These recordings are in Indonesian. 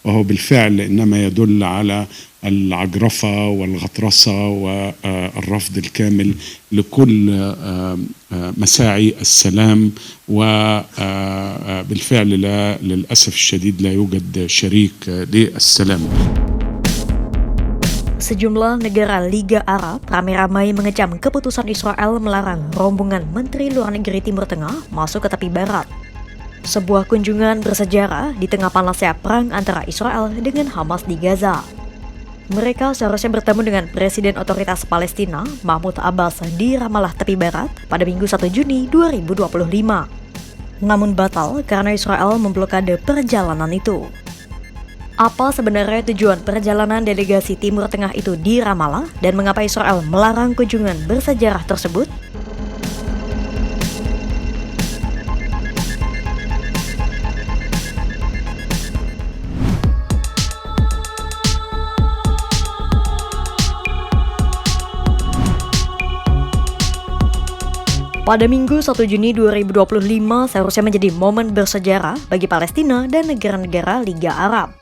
وهو بالفعل إنما يدل على العجرفة والغطرسة والرفض الكامل لكل مساعي السلام، وبالفعل للأسف الشديد لا يوجد شريك للسلام. Sejumlah negara Liga Arab ramai-ramai mengecam keputusan Israel melarang rombongan Menteri Luar Negeri Timur Tengah masuk ke tepi barat. Sebuah kunjungan bersejarah di tengah panasnya perang antara Israel dengan Hamas di Gaza. Mereka seharusnya bertemu dengan Presiden Otoritas Palestina, Mahmud Abbas, di Ramallah tepi barat pada Minggu 1 Juni 2025. Namun batal karena Israel memblokade perjalanan itu. Apa sebenarnya tujuan perjalanan delegasi Timur Tengah itu di Ramallah dan mengapa Israel melarang kunjungan bersejarah tersebut? Pada Minggu 1 Juni 2025 seharusnya menjadi momen bersejarah bagi Palestina dan negara-negara Liga Arab.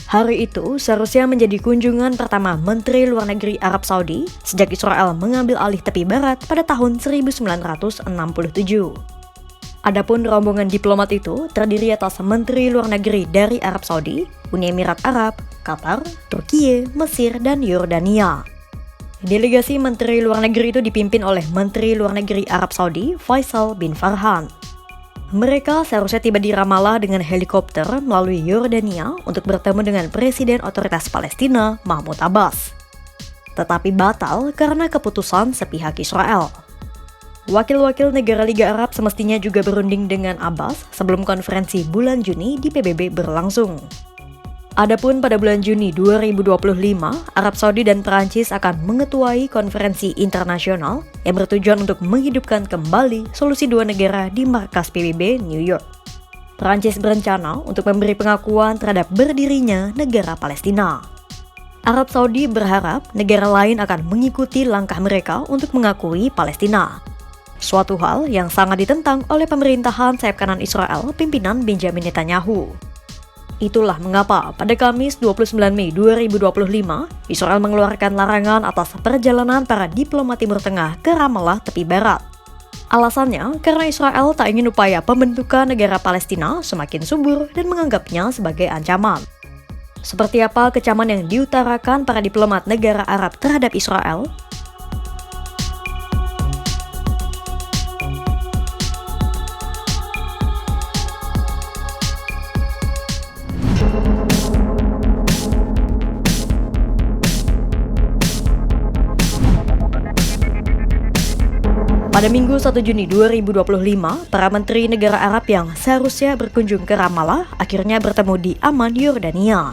Hari itu seharusnya menjadi kunjungan pertama Menteri Luar Negeri Arab Saudi sejak Israel mengambil alih tepi barat pada tahun 1967. Adapun rombongan diplomat itu terdiri atas Menteri Luar Negeri dari Arab Saudi, Uni Emirat Arab, Qatar, Turkiye, Mesir, dan Yordania. Delegasi Menteri Luar Negeri itu dipimpin oleh Menteri Luar Negeri Arab Saudi, Faisal bin Farhan. Mereka seharusnya tiba di Ramallah dengan helikopter melalui Yordania untuk bertemu dengan Presiden Otoritas Palestina, Mahmud Abbas. Tetapi batal karena keputusan sepihak Israel. Wakil-wakil negara Liga Arab semestinya juga berunding dengan Abbas sebelum konferensi bulan Juni di PBB berlangsung. Adapun pada bulan Juni 2025, Arab Saudi dan Perancis akan mengetuai konferensi internasional yang bertujuan untuk menghidupkan kembali solusi dua negara di markas PBB New York. Perancis berencana untuk memberi pengakuan terhadap berdirinya negara Palestina. Arab Saudi berharap negara lain akan mengikuti langkah mereka untuk mengakui Palestina. Suatu hal yang sangat ditentang oleh pemerintahan sayap kanan Israel pimpinan Benjamin Netanyahu. Itulah mengapa pada Kamis 29 Mei 2025, Israel mengeluarkan larangan atas perjalanan para diplomat Timur Tengah ke Ramallah tepi barat. Alasannya karena Israel tak ingin upaya pembentukan negara Palestina semakin subur dan menganggapnya sebagai ancaman. Seperti apa kecaman yang diutarakan para diplomat negara Arab terhadap Israel? Pada Minggu 1 Juni 2025, para menteri negara Arab yang seharusnya berkunjung ke Ramallah akhirnya bertemu di Amman, Yordania.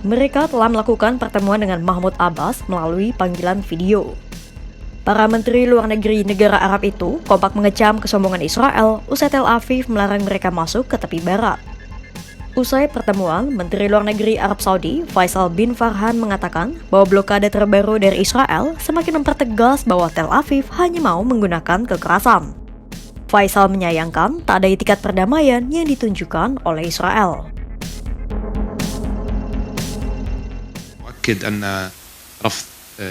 Mereka telah melakukan pertemuan dengan Mahmud Abbas melalui panggilan video. Para menteri luar negeri negara Arab itu kompak mengecam kesombongan Israel usai Tel Aviv melarang mereka masuk ke tepi barat. Usai pertemuan, Menteri Luar Negeri Arab Saudi, Faisal bin Farhan mengatakan bahwa blokade terbaru dari Israel semakin mempertegas bahwa Tel Aviv hanya mau menggunakan kekerasan. Faisal menyayangkan tak ada itikat perdamaian yang ditunjukkan oleh Israel. أؤكد أن رفض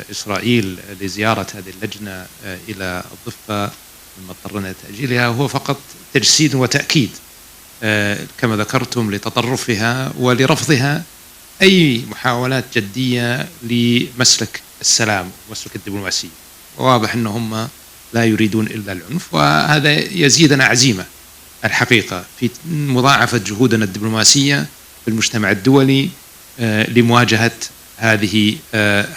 إسرائيل لزيارة هذه اللجنة إلى الضفة مما اضطرنا لتأجيلها هو فقط تجسيد وتأكيد كما ذكرتم لتطرفها ولرفضها أي محاولات جدية لمسلك السلام ومسلك الدبلوماسية. واضح أنهم لا يريدون إلا العنف، وهذا يزيدنا عزيمة الحقيقة في مضاعفة جهودنا الدبلوماسية في المجتمع الدولي لمواجهة هذه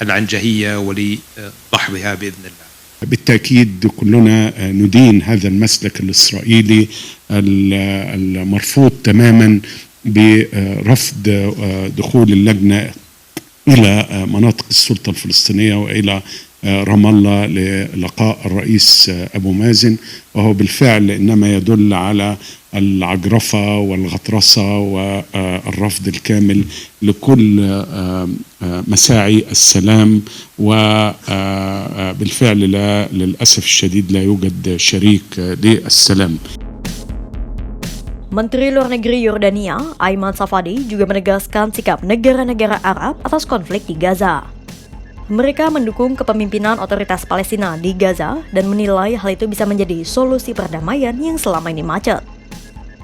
العنجهية ولضحضها بإذن الله. بالتأكيد كلنا ندين هذا المسلك الإسرائيلي المرفوض تماما برفض دخول اللجنة إلى مناطق السلطة الفلسطينية وإلى رام الله للقاء الرئيس أبو مازن، وهو بالفعل إنما يدل على العجرفة والغطرسة والرفض الكامل لكل مساعي السلام، وبالفعل للأسف الشديد لا يوجد شريك للسلام. Menteri Luar Negeri Yordania, Ayman Safadi, juga menegaskan sikap negara-negara Arab atas konflik di Gaza. Mereka mendukung kepemimpinan otoritas Palestina di Gaza dan menilai hal itu bisa menjadi solusi perdamaian yang selama ini macet.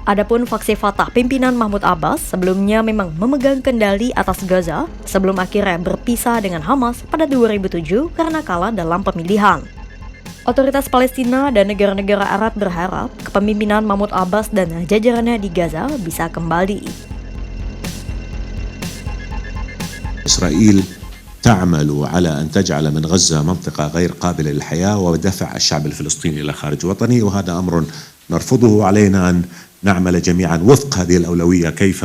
Adapun faksi Fatah pimpinan Mahmud Abbas sebelumnya memang memegang kendali atas Gaza sebelum akhirnya berpisah dengan Hamas pada 2007 karena kalah dalam pemilihan. Otoritas Palestina dan negara-negara Arab berharap kepemimpinan Mahmud Abbas dan jajarannya di Gaza bisa kembali. إسرائيل تعمل على أن تجعل من غزة منطقة غير قابلة للحياة ودفع الشعب الفلسطيني إلى خارج وطنه، وهذا أمر نرفضه. علينا أن نعمل جميعا وفق هذه الأولوية كيف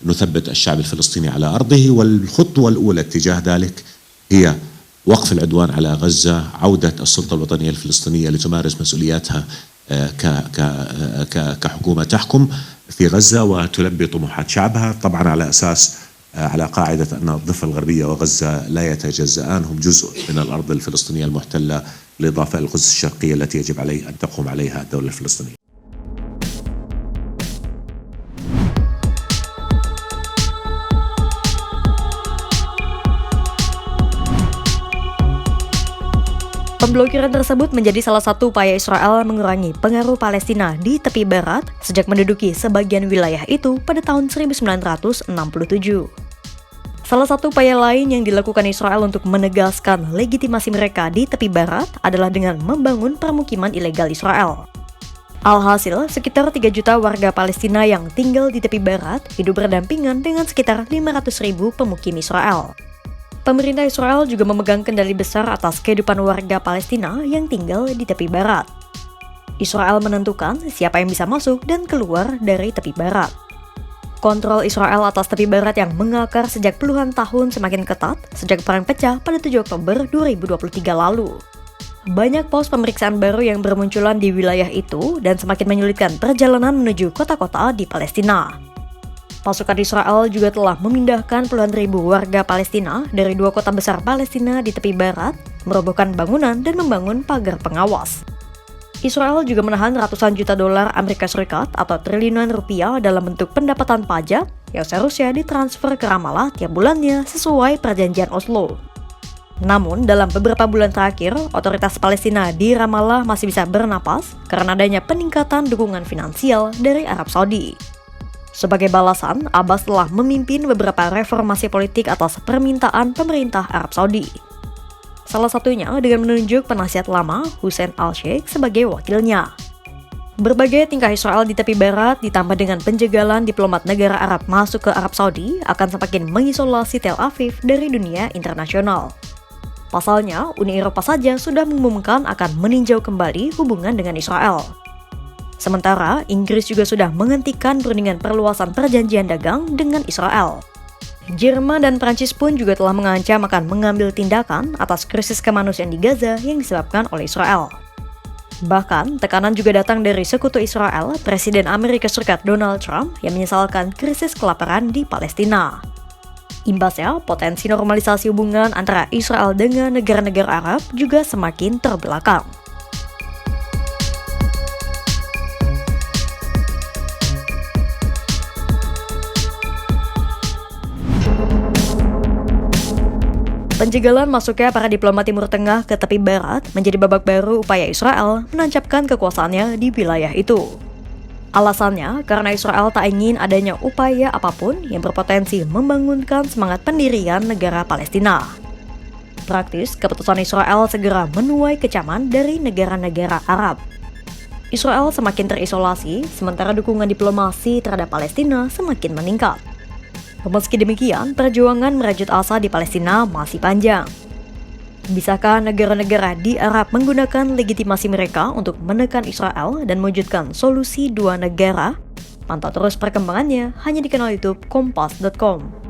نثبت الشعب الفلسطيني على أرضه، والخطوة الأولى اتجاه ذلك هي وقف العدوان على غزة، عودة السلطة الوطنية الفلسطينية لتمارس مسؤولياتها كحكومة تحكم في غزة وتلبي طموحات شعبها، طبعا على أساس على قاعدة أن الضفة الغربية وغزة لا يتجزآن، هم جزء من الأرض الفلسطينية المحتلة، بالإضافة إلى القدس الشرقية التي يجب عليه أن تقوم عليها الدولة الفلسطينية. Pemblokiran tersebut menjadi salah satu upaya Israel mengurangi pengaruh Palestina di tepi barat sejak menduduki sebagian wilayah itu pada tahun 1967. Salah satu upaya lain yang dilakukan Israel untuk menegaskan legitimasi mereka di tepi barat adalah dengan membangun permukiman ilegal Israel. Alhasil, sekitar 3 juta warga Palestina yang tinggal di tepi barat hidup berdampingan dengan sekitar 500.000 pemukim Israel. Pemerintah Israel juga memegang kendali besar atas kehidupan warga Palestina yang tinggal di tepi barat. Israel menentukan siapa yang bisa masuk dan keluar dari tepi barat. Kontrol Israel atas tepi barat yang mengakar sejak puluhan tahun semakin ketat sejak perang pecah pada 7 Oktober 2023 lalu. Banyak pos pemeriksaan baru yang bermunculan di wilayah itu dan semakin menyulitkan perjalanan menuju kota-kota di Palestina. Pasukan Israel juga telah memindahkan puluhan ribu warga Palestina dari 2 kota besar Palestina di tepi barat, merobohkan bangunan dan membangun pagar pengawas. Israel juga menahan ratusan juta dolar Amerika Serikat atau triliunan rupiah dalam bentuk pendapatan pajak yang seharusnya ditransfer ke Ramallah tiap bulannya sesuai perjanjian Oslo. Namun, dalam beberapa bulan terakhir, otoritas Palestina di Ramallah masih bisa bernapas karena adanya peningkatan dukungan finansial dari Arab Saudi. Sebagai balasan, Abbas telah memimpin beberapa reformasi politik atas permintaan pemerintah Arab Saudi. Salah satunya dengan menunjuk penasihat lama Hussein al-Sheikh sebagai wakilnya. Berbagai tingkah Israel di tepi barat ditambah dengan penjagalan diplomat negara Arab masuk ke Arab Saudi akan semakin mengisolasi Tel Aviv dari dunia internasional. Pasalnya, Uni Eropa saja sudah mengumumkan akan meninjau kembali hubungan dengan Israel. Sementara, Inggris juga sudah menghentikan perundingan perluasan perjanjian dagang dengan Israel. Jerman dan Prancis pun juga telah mengancam akan mengambil tindakan atas krisis kemanusiaan di Gaza yang disebabkan oleh Israel. Bahkan, tekanan juga datang dari sekutu Israel, Presiden Amerika Serikat Donald Trump yang menyesalkan krisis kelaparan di Palestina. Imbasnya, potensi normalisasi hubungan antara Israel dengan negara-negara Arab juga semakin terbelakang. Penjagalan masuknya para diplomat Timur Tengah ke tepi barat menjadi babak baru upaya Israel menancapkan kekuasaannya di wilayah itu. Alasannya karena Israel tak ingin adanya upaya apapun yang berpotensi membangunkan semangat pendirian negara Palestina. Praktis, keputusan Israel segera menuai kecaman dari negara-negara Arab. Israel semakin terisolasi, sementara dukungan diplomasi terhadap Palestina semakin meningkat. Meski demikian, perjuangan merajut asa di Palestina masih panjang. Bisakah negara-negara di Arab menggunakan legitimasi mereka untuk menekan Israel dan mewujudkan solusi 2 negara? Pantau terus perkembangannya hanya di kanal YouTube Kompas.com.